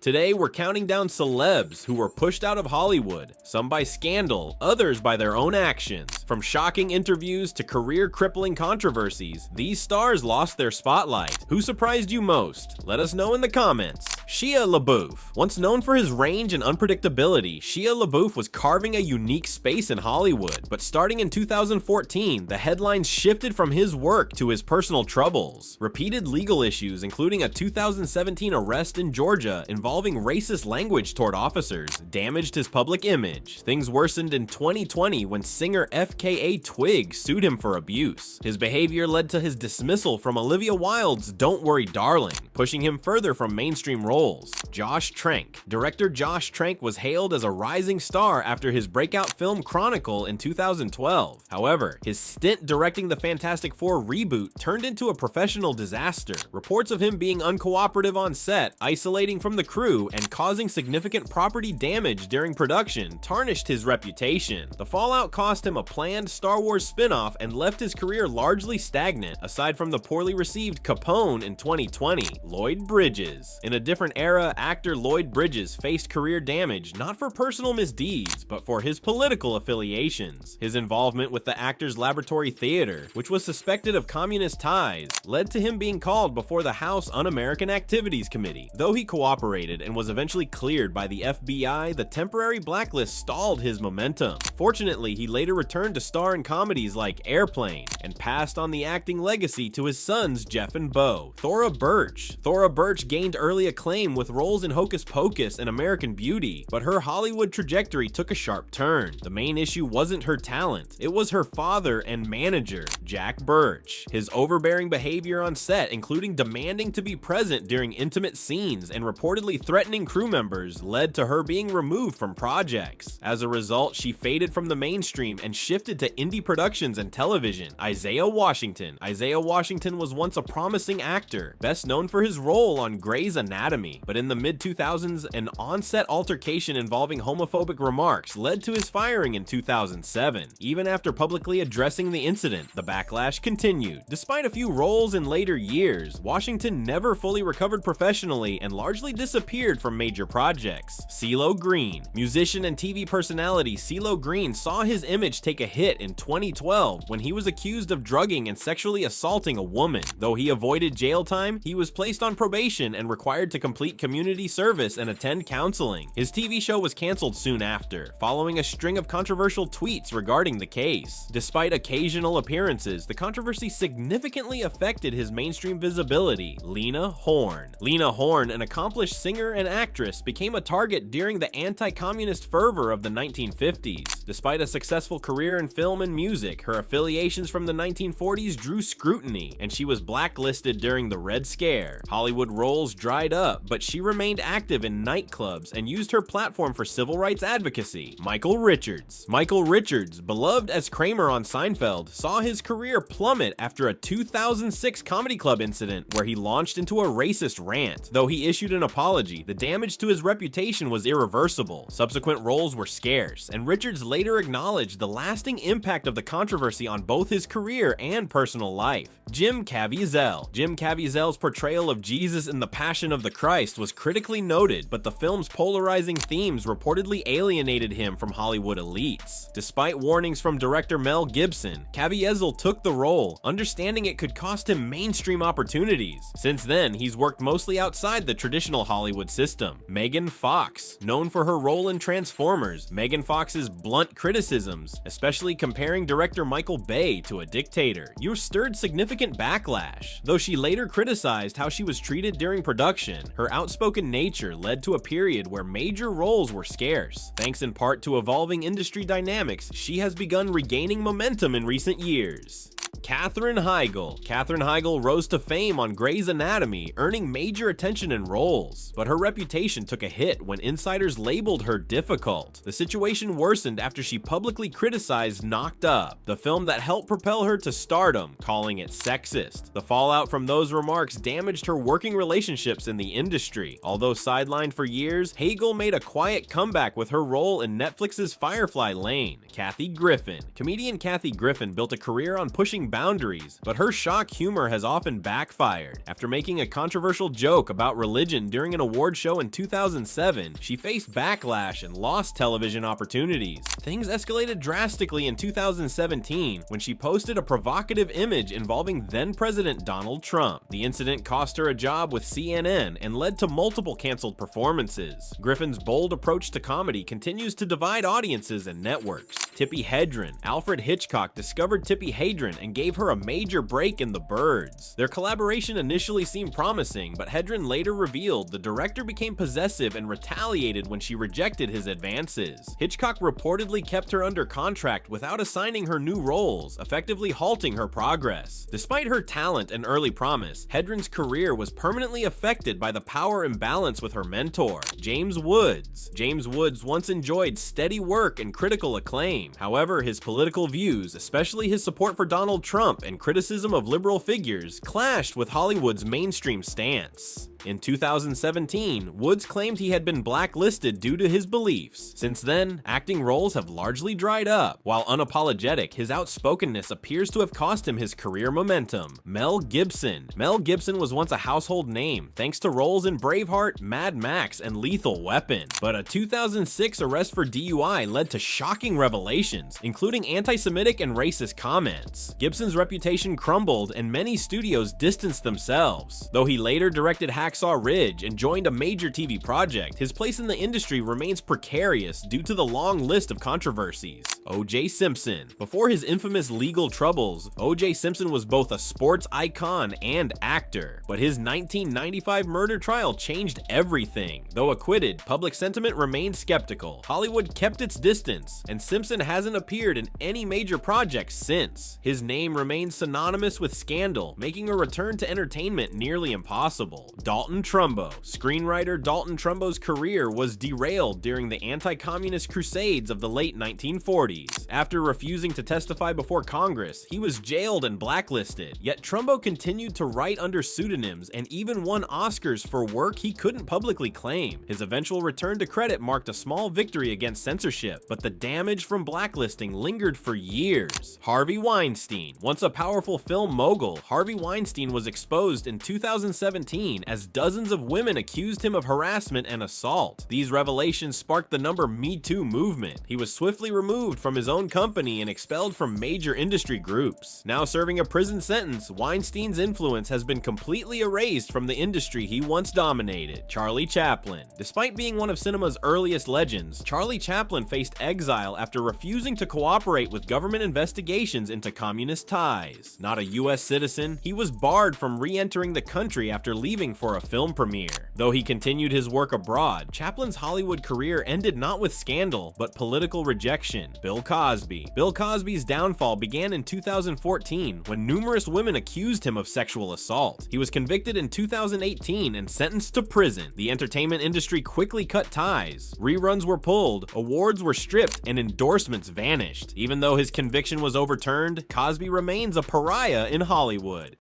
Today, we're counting down celebs who were pushed out of Hollywood, some by scandal, others by their own actions. From shocking interviews to career-crippling controversies, these stars lost their spotlight. Who surprised you most? Let us know in the comments. Shia LaBeouf. Once known for his range and unpredictability, Shia LaBeouf was carving a unique space in Hollywood. But starting in 2014, the headlines shifted from his work to his personal troubles. Repeated legal issues, including a 2017 arrest in Georgia involving racist language toward officers, damaged his public image. Things worsened in 2020 when singer FKA Twig sued him for abuse. His behavior led to his dismissal from Olivia Wilde's Don't Worry Darling, pushing him further from mainstream roles. Josh Trank. Director Josh Trank was hailed as a rising star after his breakout film Chronicle in 2012. However, his stint directing the Fantastic Four reboot turned into a professional disaster. Reports of him being uncooperative on set, isolating from the crew, and causing significant property damage during production tarnished his reputation. The fallout cost him a planned Star Wars spin-off and left his career largely stagnant, aside from the poorly received Capone in 2020. Lloyd Bridges. In a different era, actor Lloyd Bridges faced career damage not for personal misdeeds, but for his political affiliations. His involvement with the Actors Laboratory Theater, which was suspected of communist ties, led to him being called before the House Un-American Activities Committee. Though he cooperated and was eventually cleared by the FBI, the temporary blacklist stalled his momentum. Fortunately, he later returned to star in comedies like Airplane and passed on the acting legacy to his sons Jeff and Beau. Thora Birch. Thora Birch gained early acclaim with roles in Hocus Pocus and American Beauty, but her Hollywood trajectory took a sharp turn. The main issue wasn't her talent, it was her father and manager, Jack Birch. His overbearing behavior on set, including demanding to be present during intimate scenes and reportedly threatening crew members, led to her being removed from projects. As a result, she faded from the mainstream and shifted to indie productions and television. Isaiah Washington. Isaiah Washington was once a promising actor, best known for his role on Grey's Anatomy, but in the mid-2000s, an on-set altercation involving homophobic remarks led to his firing in 2007. Even after publicly addressing the incident, the backlash continued. Despite a few roles in later years, Washington never fully recovered professionally and largely disappeared from major projects. CeeLo Green. Musician and TV personality CeeLo Green saw his image take a hit in 2012 when he was accused of drugging and sexually assaulting a woman. Though he avoided jail time, he was placed on probation and required to complete community service and attend counseling. His TV show was canceled soon after, following a string of controversial tweets regarding the case. Despite occasional appearances, the controversy significantly affected his mainstream visibility. Lena Horne. Lena Horne, an accomplished singer and actress, became a target during the anti-communist fervor of the 1950s. Despite a successful career in film and music, her affiliations from the 1940s drew scrutiny, and she was blacklisted during the Red Scare. Hollywood roles dried up, but she remained active in nightclubs and used her platform for civil rights advocacy. Michael Richards. Michael Richards, beloved as Kramer on Seinfeld, saw his career plummet after a 2006 comedy club incident where he launched into a racist rant. Though he issued an apology, the damage to his reputation was irreversible. Subsequent roles were scarce, and Richards later acknowledged the lasting impact of the controversy on both his career and personal life. Jim Caviezel. Jim Caviezel's portrayal of Jesus in The Passion of the Christ was critically noted, but the film's polarizing themes reportedly alienated him from Hollywood elites. Despite warnings from director Mel Gibson, Caviezel took the role, understanding it could cost him mainstream opportunities. Since then, he's worked mostly outside the traditional Hollywood system. Megan Fox. Known for her role in Transformers, Megan Fox's blunt criticisms, especially comparing director Michael Bay to a dictator, stirred significant backlash. Though she later criticized how she was treated during production, her outspoken nature led to a period where major roles were scarce. Thanks in part to evolving industry dynamics, she has begun regaining momentum in recent years. Katherine Heigl. Katherine Heigl rose to fame on Grey's Anatomy, earning major attention and roles, but her reputation took a hit when insiders labeled her difficult. The situation worsened after she publicly criticized Knocked Up, the film that helped propel her to stardom, calling it sexist. The fallout from those remarks damaged her working relationships in the industry. Although sidelined for years, Heigl made a quiet comeback with her role in Netflix's Firefly Lane. Kathy Griffin. Comedian Kathy Griffin built a career on pushing pushing boundaries, but her shock humor has often backfired. After making a controversial joke about religion during an award show in 2007, she faced backlash and lost television opportunities. Things escalated drastically in 2017 when she posted a provocative image involving then-President Donald Trump. The incident cost her a job with CNN and led to multiple canceled performances. Griffin's bold approach to comedy continues to divide audiences and networks. Tippi Hedren. Alfred Hitchcock discovered Tippi Hedren and gave her a major break in The Birds. Their collaboration initially seemed promising, but Hedren later revealed the director became possessive and retaliated when she rejected his advances. Hitchcock reportedly kept her under contract without assigning her new roles, effectively halting her progress. Despite her talent and early promise, Hedren's career was permanently affected by the power imbalance with her mentor, James Woods. James Woods once enjoyed steady work and critical acclaim. However, his political views, especially his support for Donald Trump and criticism of liberal figures, clashed with Hollywood's mainstream stance. In 2017, Woods claimed he had been blacklisted due to his beliefs. Since then, acting roles have largely dried up. While unapologetic, his outspokenness appears to have cost him his career momentum. Mel Gibson. Mel Gibson was once a household name thanks to roles in Braveheart, Mad Max, and Lethal Weapon. But a 2006 arrest for DUI led to shocking revelations, including anti-Semitic and racist comments. Gibson's reputation crumbled and many studios distanced themselves. Though he later directed Hacksaw Ridge and joined a major TV project, his place in the industry remains precarious due to the long list of controversies. O.J. Simpson. Before his infamous legal troubles, O.J. Simpson was both a sports icon and actor, but his 1995 murder trial changed everything. Though acquitted, public sentiment remained skeptical. Hollywood kept its distance, and Simpson hasn't appeared in any major projects since. His name remains synonymous with scandal, making a return to entertainment nearly impossible. Dalton Trumbo. Screenwriter Dalton Trumbo's career was derailed during the anti-communist crusades of the late 1940s. After refusing to testify before Congress, he was jailed and blacklisted. Yet Trumbo continued to write under pseudonyms and even won Oscars for work he couldn't publicly claim. His eventual return to credit marked a small victory against censorship, but the damage from blacklisting lingered for years. Harvey Weinstein. Once a powerful film mogul, Harvey Weinstein was exposed in 2017 as dozens of women accused him of harassment and assault. These revelations sparked the Me Too movement. He was swiftly removed from his own company and expelled from major industry groups. Now serving a prison sentence, Weinstein's influence has been completely erased from the industry he once dominated. Charlie Chaplin. Despite being one of cinema's earliest legends, Charlie Chaplin faced exile after refusing to cooperate with government investigations into communist ties. Not a US citizen, he was barred from re-entering the country after leaving for a film premiere. Though he continued his work abroad, Chaplin's Hollywood career ended not with scandal, but political rejection. Bill Cosby. Bill Cosby's downfall began in 2014 when numerous women accused him of sexual assault. He was convicted in 2018 and sentenced to prison. The entertainment industry quickly cut ties. Reruns were pulled, awards were stripped, and endorsements vanished. Even though his conviction was overturned, Cosby remains a pariah in Hollywood.